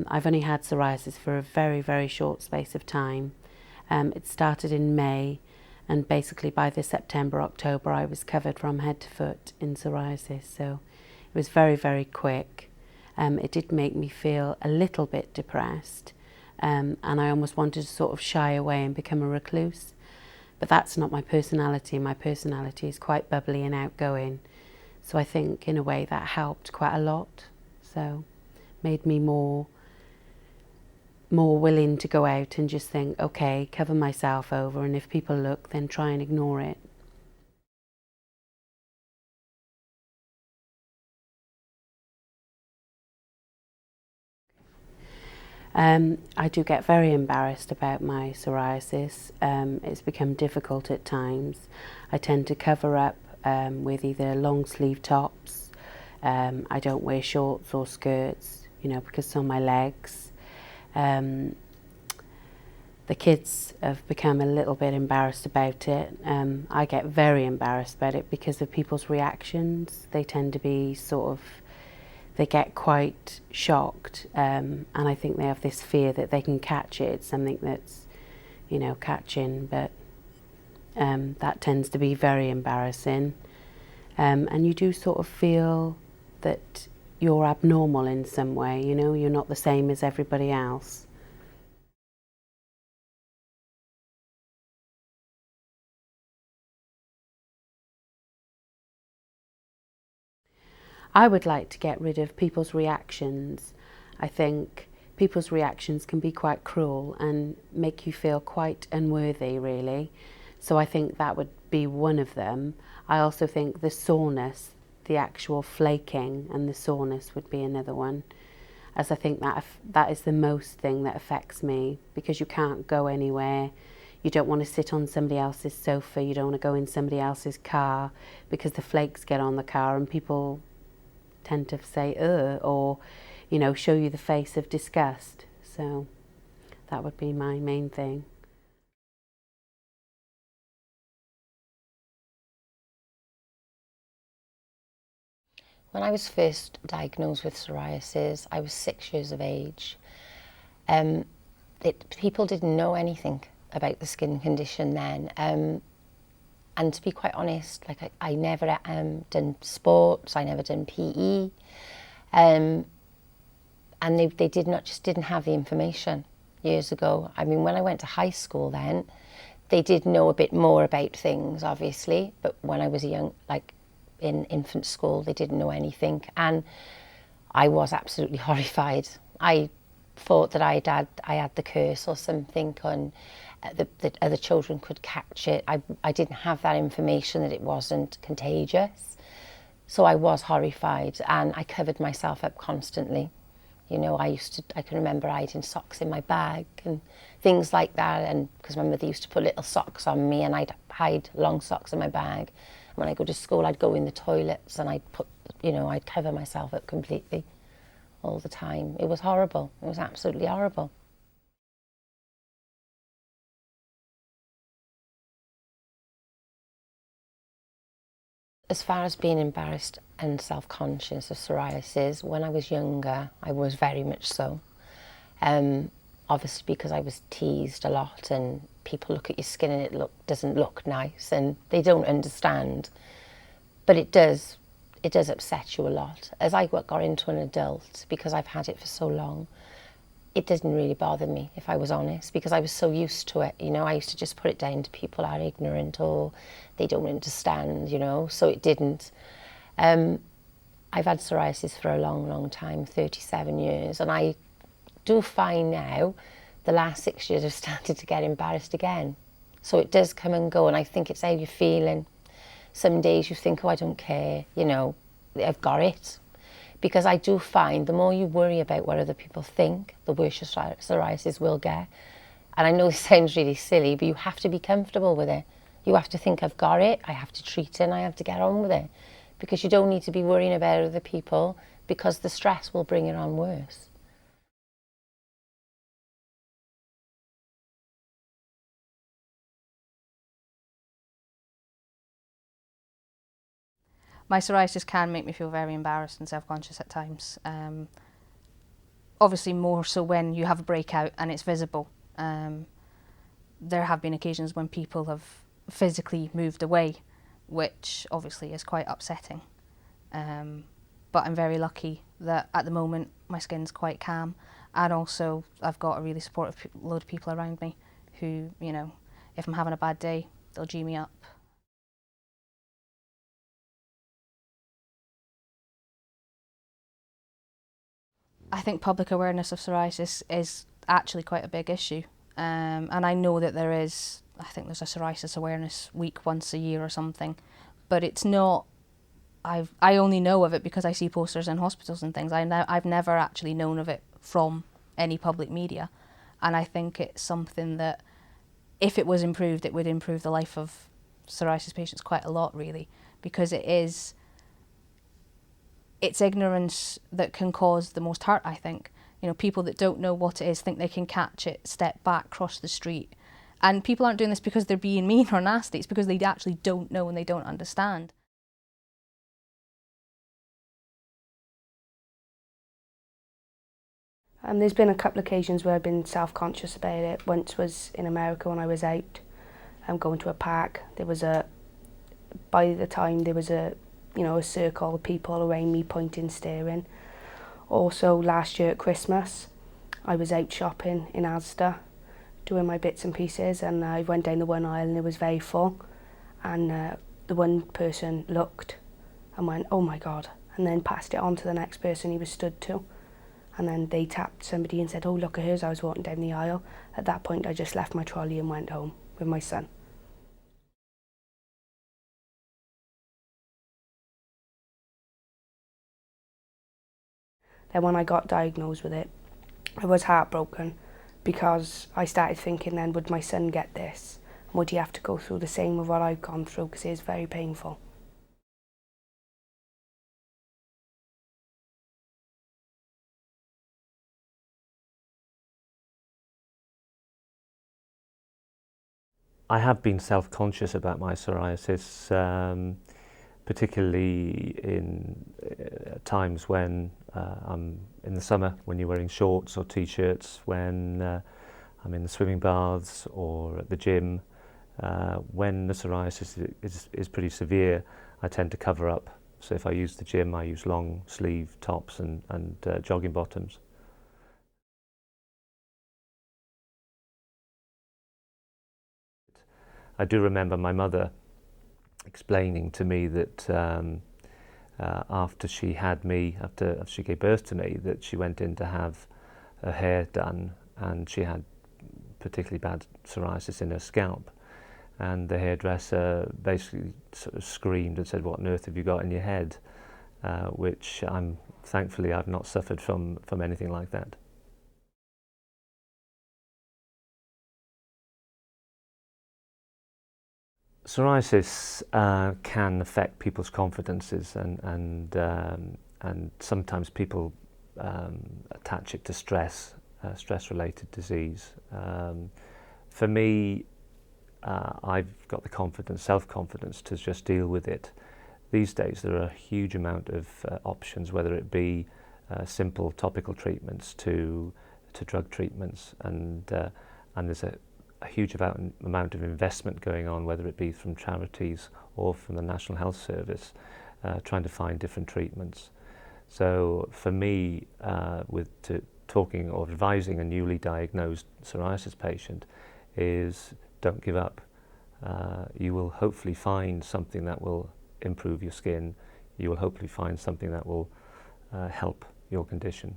I've only had psoriasis for a very, very short space of time. It started in May, and basically by the September, October, I was covered from head to foot in psoriasis. So it was very, very quick. It did make me feel a little bit depressed, and I almost wanted to sort of shy away and become a recluse. But that's not my personality. My personality is quite bubbly and outgoing. So I think in a way that helped quite a lot. So made me more willing to go out and just think, okay, cover myself over, and if people look, then try and ignore it. I do get very embarrassed about my psoriasis. It's become difficult at times. I tend to cover up with either long sleeve tops. I don't wear shorts or skirts, you know, because it's on my legs. The kids have become a little bit embarrassed about it. I get very embarrassed about it because of people's reactions. They tend to be they get quite shocked, and I think they have this fear that they can catch it. It's something that's, you know, catching, but that tends to be very embarrassing. And you do sort of feel that you're abnormal in some way, you know, you're not the same as everybody else. I would like to get rid of people's reactions. I think people's reactions can be quite cruel and make you feel quite unworthy, really. So I think that would be one of them. I also think the soreness, the actual flaking and the soreness would be another one, as I think that is the most thing that affects me, because you can't go anywhere. You don't want to sit on somebody else's sofa, you don't want to go in somebody else's car, because the flakes get on the car and people tend to say ugh, or, you know, show you the face of disgust. So that would be my main thing. When I was first diagnosed with psoriasis, I was 6 years of age. People didn't know anything about the skin condition then. And to be quite honest, like I never done sports, I never done PE. And they didn't have the information years ago. I mean, when I went to high school then, they did know a bit more about things, obviously, but when I was young, like in infant school, they didn't know anything, and I was absolutely horrified. I thought that I had the curse or something, and that other children could catch it. I didn't have that information that it wasn't contagious, so I was horrified, and I covered myself up constantly. You know, I can remember hiding socks in my bag and things like that, and because my mother used to put little socks on me, and I'd hide long socks in my bag. And when I go to school, I'd go in the toilets and I'd cover myself up completely all the time. It was horrible. It was absolutely horrible. As far as being embarrassed and self-conscious of psoriasis, when I was younger, I was very much so. Obviously because I was teased a lot, and people look at your skin and it doesn't look nice, and they don't understand. But it does upset you a lot. As I got into an adult, because I've had it for so long, it didn't really bother me, if I was honest, because I was so used to it. You know, I used to just put it down to people are ignorant or they don't understand, you know, so it didn't. I've had psoriasis for a long, long time, 37 years, and I do find now the last 6 years I've started to get embarrassed again. So it does come and go, and I think it's how you're feeling. Some days you think, oh, I don't care, you know, I've got it. Because I do find the more you worry about what other people think, the worse your psoriasis will get. And I know this sounds really silly, but you have to be comfortable with it. You have to think, I've got it, I have to treat it, and I have to get on with it. Because you don't need to be worrying about other people, because the stress will bring it on worse. My psoriasis can make me feel very embarrassed and self-conscious at times. obviously more so when you have a breakout and it's visible. There have been occasions when people have physically moved away, which obviously is quite upsetting. But I'm very lucky that at the moment my skin's quite calm, and also I've got a really supportive load of people around me who, you know, if I'm having a bad day, they'll G me up. I think public awareness of psoriasis is actually quite a big issue, and I know that there is, I think there's a psoriasis awareness week once a year or something, but it's not, I only know of it because I see posters in hospitals and things. I've never actually known of it from any public media, and I think it's something that if it was improved, it would improve the life of psoriasis patients quite a lot, really, because it's ignorance that can cause the most hurt, I think. You know, people that don't know what it is think they can catch it, step back, cross the street. And people aren't doing this because they're being mean or nasty, it's because they actually don't know and they don't understand. There's been a couple of occasions where I've been self-conscious about it. Once was in America when I was out going to a park. By the time there was a circle of people around me pointing, staring. Also last year at Christmas, I was out shopping in Asda, doing my bits and pieces, and I went down the one aisle and it was very full. And the one person looked and went, "Oh my God," and then passed it on to the next person he was stood to. And then they tapped somebody and said, "Oh, look at hers," I was walking down the aisle. At that point, I just left my trolley and went home with my son. Then when I got diagnosed with it, I was heartbroken because I started thinking then, would my son get this? And would he have to go through the same of what I've gone through? Because it is very painful. I have been self-conscious about my psoriasis, particularly in times when I'm in the summer, when you're wearing shorts or t-shirts, when I'm in the swimming baths or at the gym. When the psoriasis is pretty severe, I tend to cover up. So if I use the gym, I use long sleeve tops and jogging bottoms. I do remember my mother explaining to me that after she had me, after she gave birth to me, that she went in to have her hair done, and she had particularly bad psoriasis in her scalp. And the hairdresser basically sort of screamed and said, "What on earth have you got in your head?" Which thankfully I've not suffered from anything like that. Psoriasis can affect people's confidences, and sometimes people attach it to stress-related disease. For me, I've got the self-confidence to just deal with it. These days there are a huge amount of options, whether it be simple topical treatments to drug treatments, and there's a huge amount of investment going on, whether it be from charities or from the National Health Service, trying to find different treatments. So for me, talking or advising a newly diagnosed psoriasis patient is don't give up. You will hopefully find something that will improve your skin. You will hopefully find something that will help your condition.